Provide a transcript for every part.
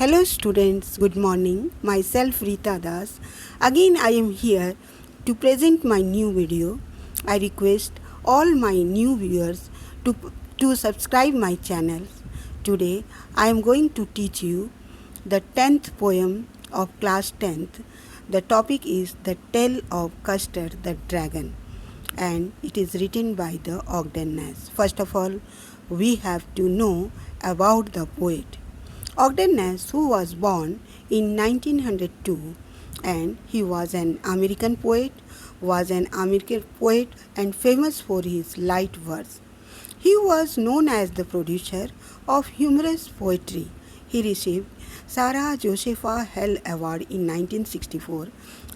Hello students, good morning. Myself Rita Das. Again I am here to present my new video. I request all my new viewers to subscribe my channel. Today I am going to teach you the 10th poem of class 10th. The topic is The Tale of Custer the Dragon, and it is written by the Ogden Nash. First of all, we have to know about the poet. Ogden Nash, who was born in 1902, and he was an American poet and famous for his light verse. He was known as the producer of humorous poetry. He received Sarah Josepha Hall Award in 1964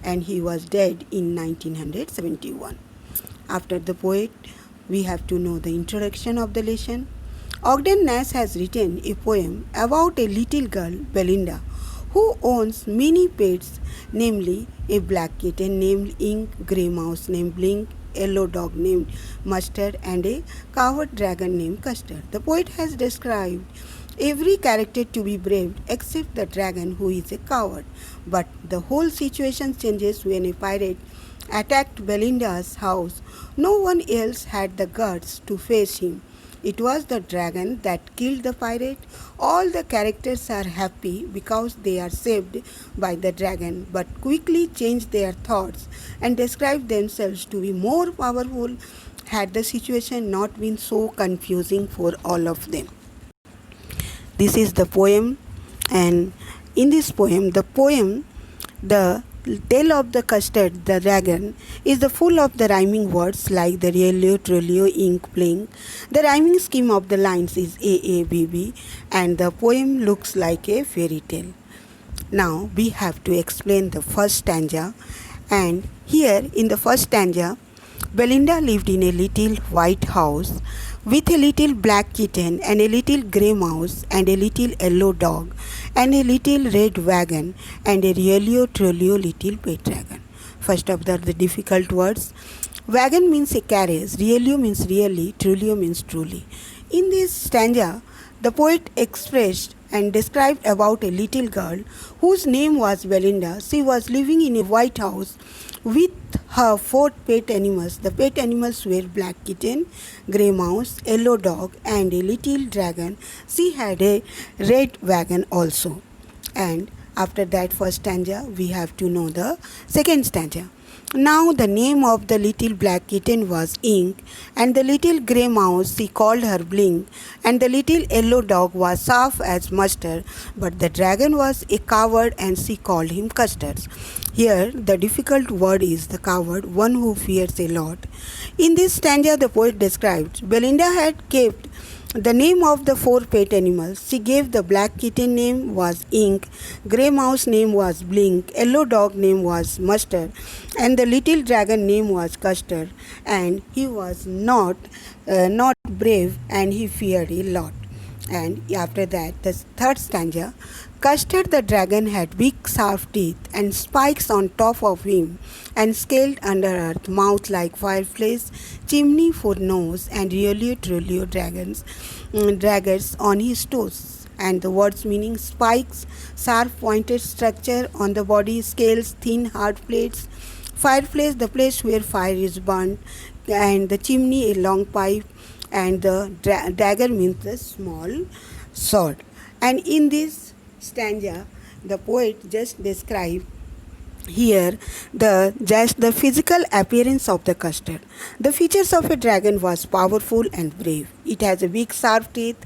and he was dead in 1971. After the poet, we have to know the introduction of the lesson. Ogden Nash has written a poem about a little girl, Belinda, who owns many pets, namely a black kitten named Ink, grey mouse named Blink, yellow dog named Mustard, and a coward dragon named Custer. The poet has described every character to be brave except the dragon, who is a coward. But the whole situation changes when a pirate attacked Belinda's house. No one else had the guts to face him. It was the dragon that killed the pirate. All the characters are happy because they are saved by the dragon, but quickly change their thoughts and describe themselves to be more powerful had the situation not been so confusing for all of them. This is the poem, and in this poem, the Tale of the Custard the Dragon is full of the rhyming words like the Relio, Trolio, Ink, Blink. The rhyming scheme of the lines is AABB, and the poem looks like a fairy tale. Now we have to explain the first stanza, and here in the first stanza, Belinda lived in a little white house with a little black kitten and a little grey mouse and a little yellow dog and a little red wagon and a Relio Trolio little pet dragon. First of the difficult words. Wagon means a carriage, Relio means really, Trolio means truly. In this stanza, the poet expressed and described about a little girl whose name was Belinda. She was living in a white house with her 4 pet animals. The pet animals were black kitten, grey mouse, yellow dog and a little dragon. She had a red wagon also. And after that first stanza, we have to know the second stanza. Now the name of the little black kitten was Ink, and the little grey mouse she called her Blink, and the little yellow dog was soft as mustard, but the dragon was a coward and she called him Custard. Here the difficult word is the coward, one who fears a lot. In this stanza the poet described Belinda had kept the name of the 4 pet animals. She gave the black kitten name was Ink, grey mouse name was Blink, yellow dog name was Mustard, and the little dragon name was Custer. And he was not brave, and he feared a lot. And after that, the third stanza. Custer the dragon had big sharp teeth and spikes on top of him, and scaled under earth, mouth like fireplace, chimney for nose, and Relio Trolio daggers on his toes. And the words meaning spikes, sharp pointed structure on the body, scales, thin hard plates, fireplace, the place where fire is burnt, and the chimney, a long pipe, and the dagger means the small sword. And in this stanza, the poet just described here the physical appearance of the custard. The features of a dragon was powerful and brave. It has a big sharp teeth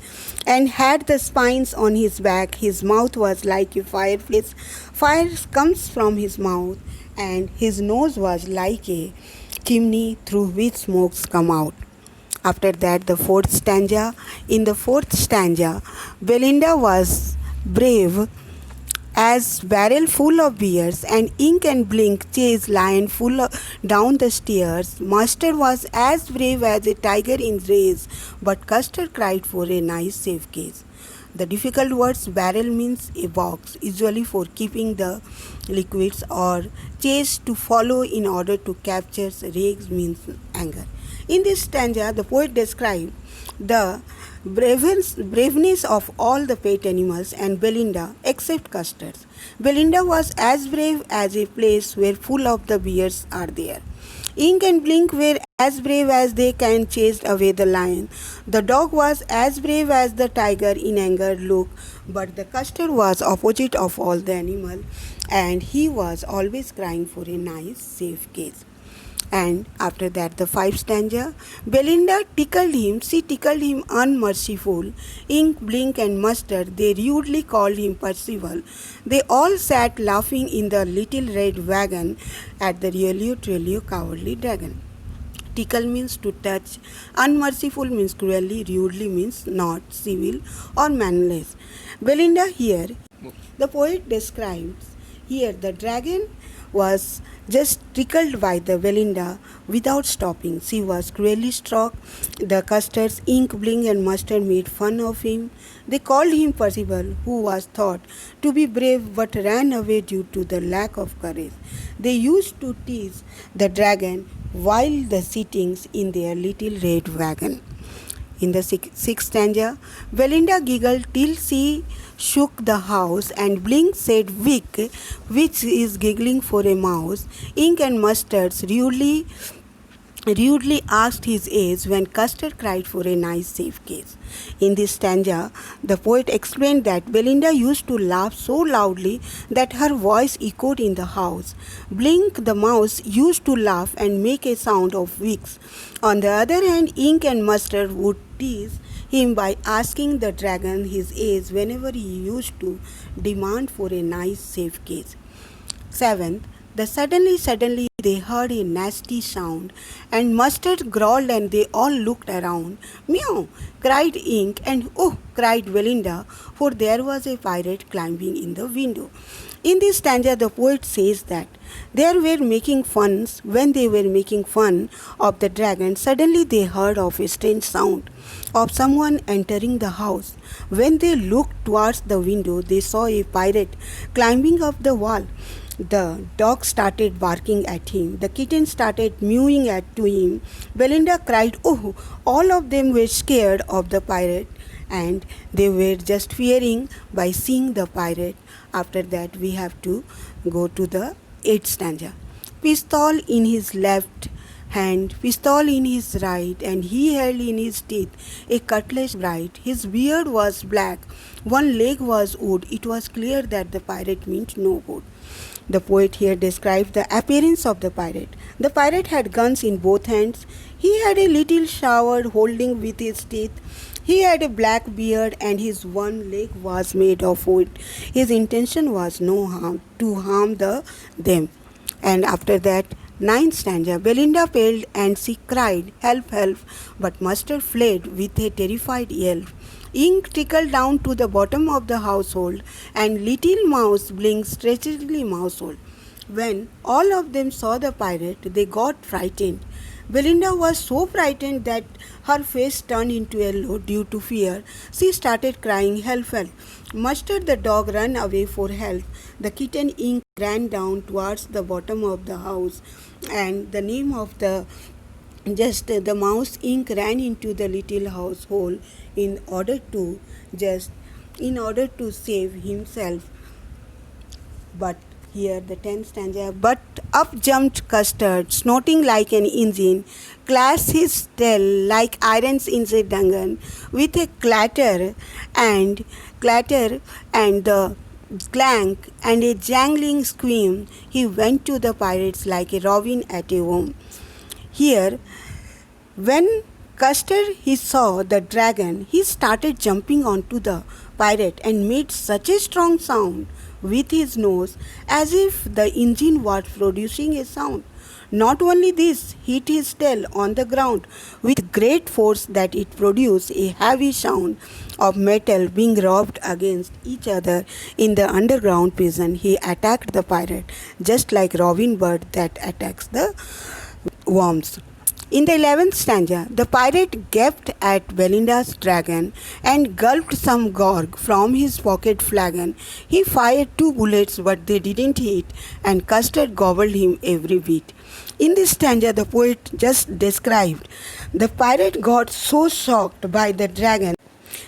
and had the spines on his back. His mouth was like a fireplace. Fire comes from his mouth, and his nose was like a chimney through which smokes come out. After that, the fourth stanza. In the fourth stanza, Belinda was brave as barrel full of beers, and Ink and Blink chased lion down the stairs. Mustard was as brave as a tiger in race, but Custer cried for a nice safe case. The difficult words. Barrel means a box, usually for keeping the liquids, or chase to follow in order to capture. Rage means anger. In this stanza, the poet describes the braveness of all the pet animals and Belinda except Custard. Belinda was as brave as a place where full of the bears are there. Ink and Blink were as brave as they can chased away the lion. The dog was as brave as the tiger in anger look, but the Custard was opposite of all the animal, and he was always crying for a nice safe cage. And after that, the fifth stanza, Belinda tickled him, she tickled him unmerciful. Ink, Blink, and Mustard, they rudely called him Percival. They all sat laughing in the little red wagon at the really cowardly dragon. Tickle means to touch, unmerciful means cruelly, rudely means not civil or mannerless. Belinda here, the poet describes here the dragon was just tickled by the Belinda without stopping. She was cruelly struck. The Custards, Ink, Blink, and Mustard made fun of him. They called him Percival, who was thought to be brave but ran away due to the lack of courage. They used to tease the dragon while the sittings in their little red wagon. In the sixth stanza, Belinda giggled till she shook the house, and Blink said, "Wick, which is giggling for a mouse." Ink and Mustards rudely asked his age when Custard cried for a nice safe case. In this stanza, the poet explained that Belinda used to laugh so loudly that her voice echoed in the house. Blink the mouse used to laugh and make a sound of wicks. On the other hand, Ink and Mustard would tease him by asking the dragon his age whenever he used to demand for a nice safe case. Seventh, suddenly they heard a nasty sound, and Mustard growled and they all looked around. "Meow!" cried Ink, and "Oh!" cried Belinda, for there was a pirate climbing in the window. In this stanza, the poet says that when they were making fun of the dragon, suddenly they heard of a strange sound of someone entering the house. When they looked towards the window, they saw a pirate climbing up the wall. The dog started barking at him. The kitten started mewing to him. Belinda cried, "Oh!" All of them were scared of the pirate, and they were just fearing by seeing the pirate. After that, we have to go to the eighth stanza. Pistol in his left hand, pistol in his right, and he held in his teeth a cutlass bright. His beard was black, one leg was wood. It was clear that the pirate meant no good. The poet here describes the appearance of the pirate. The pirate had guns in both hands. He had a little sword holding with his teeth. He had a black beard, and his one leg was made of wood. His intention was to harm them. And after that, ninth stanza, Belinda paled and she cried, "Help, help!" But Mustard fled with a terrified yell. Ink trickled down to the bottom of the household, and little mouse Blink stretchedly mousehold. When all of them saw the pirate, they got frightened. Belinda was so frightened that her face turned into yellow due to fear. She started crying, "Help, help!" Mustard the dog ran away for help. The kitten Ink ran down towards the bottom of the house, and the name of the mouse Ink ran into the little household in order to save himself. But here the 10th stanza, but up jumped Custard, snorting like an engine, clashed his tail like irons in a dungeon, with a clatter and the clank and a jangling scream. He went to the pirates like a robin at a home. Here, when Custard he saw the dragon, he started jumping onto the pirate and made such a strong sound with his nose as if the engine was producing a sound. Not only this, hit his tail on the ground with great force that it produced a heavy sound of metal being rubbed against each other in the underground prison. He attacked the pirate just like Robin Bird that attacks the worms. In the 11th stanza, the pirate gaped at Belinda's dragon and gulped some grog from his pocket flagon. He fired 2 bullets, but they didn't hit, and Custard gobbled him every bit. In this stanza, the poet just described the pirate got so shocked by the dragon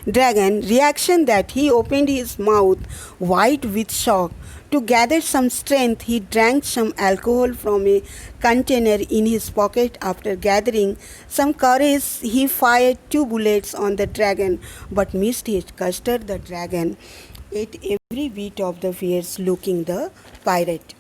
reaction that he opened his mouth wide with shock. To gather some strength, he drank some alcohol from a container in his pocket. After gathering some courage, he fired 2 bullets on the dragon, but missed it. Custard the dragon ate every bit of the fierce looking the pirate.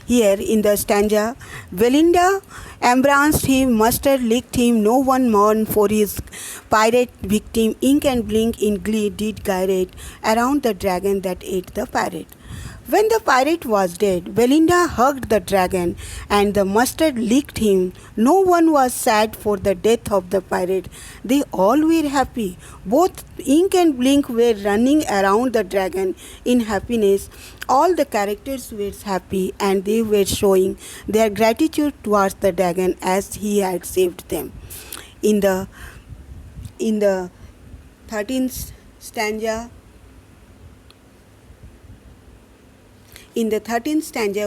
Here in the stanza, Belinda embraced him, Mustard licked him, no one mourned for his pirate victim. Ink and Blink in glee did gyrate around the dragon that ate the pirate. When the pirate was dead, Belinda hugged the dragon and the Mustard licked him. No one was sad for the death of the pirate. They all were happy. Both Ink and Blink were running around the dragon in happiness. All the characters were happy and they were showing their gratitude towards the dragon as he had saved them. In the 13th stanza,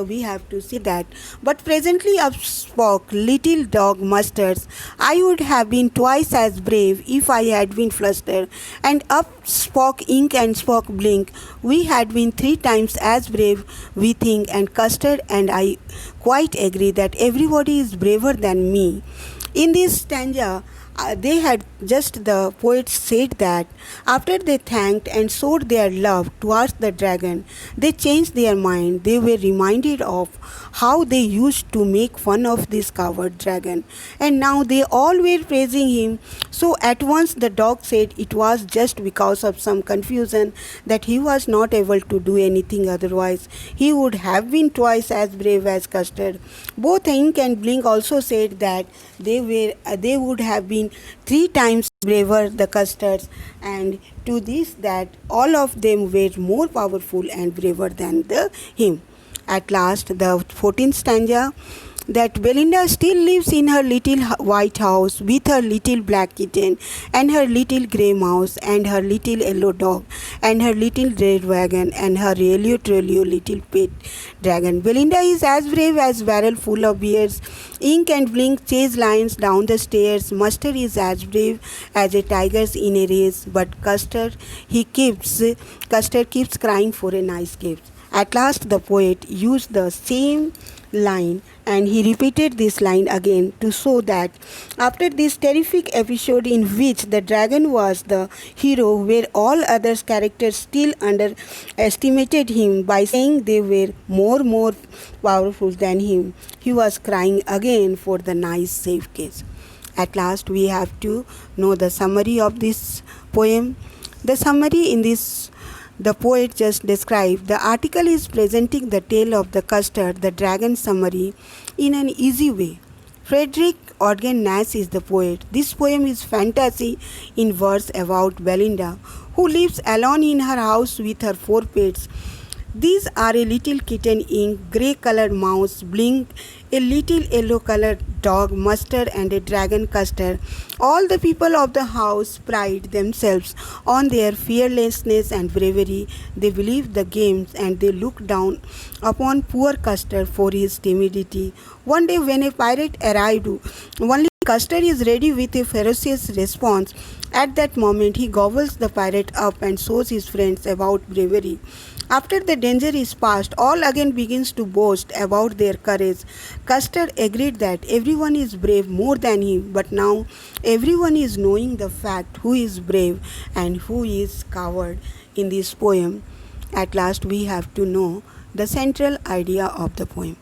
we have to see that, but presently up spoke little dog Mustards. I would have been twice as brave if I had been flustered. And up spoke Ink and spoke Blink. We had been 3 times as brave, we think, and Custard and I quite agree that everybody is braver than me. In this stanza, the poets said that after they thanked and showed their love towards the dragon, they changed their mind. They were reminded of how they used to make fun of this coward dragon, and now they all were praising him. So at once the dog said it was just because of some confusion that he was not able to do anything, otherwise he would have been twice as brave as Custard. Both Ink and Blink also said that they would have been 3 times braver the Custards, and to this that all of them were more powerful and braver than him. At last, the 14th stanza, that Belinda still lives in her little white house with her little black kitten and her little grey mouse and her little yellow dog and her little red wagon and her really little pet dragon. Belinda is as brave as a barrel full of beers. Ink and Blink chase lions down the stairs. Mustard is as brave as a tiger in a race, but Custard keeps crying for a nice gift. At last the poet used the same line, and he repeated this line again to show that after this terrific episode in which the dragon was the hero, where all other characters still underestimated him by saying they were more powerful than him, he was crying again for the nice safe case. At last we have to know the summary of this poem. The summary in this the poet just described. The article is presenting the tale of the Custard, the dragon summary, in an easy way. Frederick Ogden Nash is the poet. This poem is fantasy in verse about Belinda, who lives alone in her house with her 4 pets. These are a little kitten Ink, grey-colored mouse Blink, a little yellow-colored dog Mustard, and a dragon Custard. All the people of the house pride themselves on their fearlessness and bravery. They believe the games and they look down upon poor Custard for his timidity. One day when a pirate arrived, only Custard is ready with a ferocious response. At that moment he gobbles the pirate up and shows his friends about bravery. After the danger is past, all again begins to boast about their courage. Custard agreed that everyone is brave more than him, but now everyone is knowing the fact who is brave and who is coward in this poem. At last we have to know the central idea of the poem.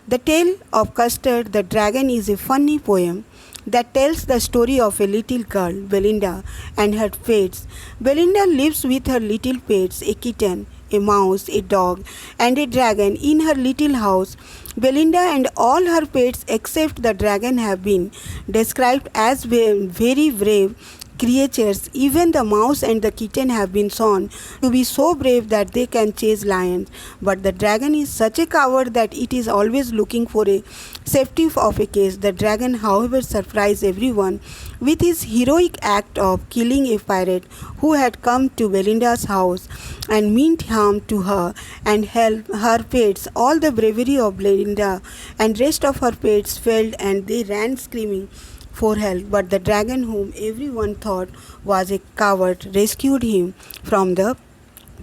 The Tale of Custard the Dragon is a funny poem that tells the story of a little girl, Belinda, and her pets. Belinda lives with her little pets, a kitten, a mouse, a dog, and a dragon in her little house. Belinda and all her pets except the dragon have been described as very brave, creatures, even the mouse and the kitten, have been shown to be so brave that they can chase lions. But the dragon is such a coward that it is always looking for a safety of a case. The dragon, however, surprised everyone with his heroic act of killing a pirate who had come to Belinda's house and meant harm to her and her pets. All the bravery of Belinda and rest of her pets failed, and they ran screaming for help. But the dragon, whom everyone thought was a coward, rescued him from the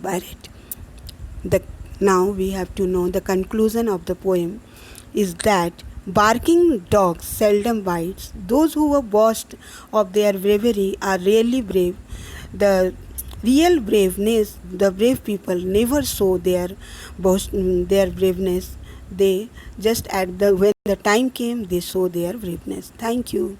pirate. Now we have to know the conclusion of the poem is that barking dogs seldom bites. Those who boast of their bravery are rarely brave. The real braveness, the brave people never show their braveness. They just when the time came, they show their braveness. Thank you.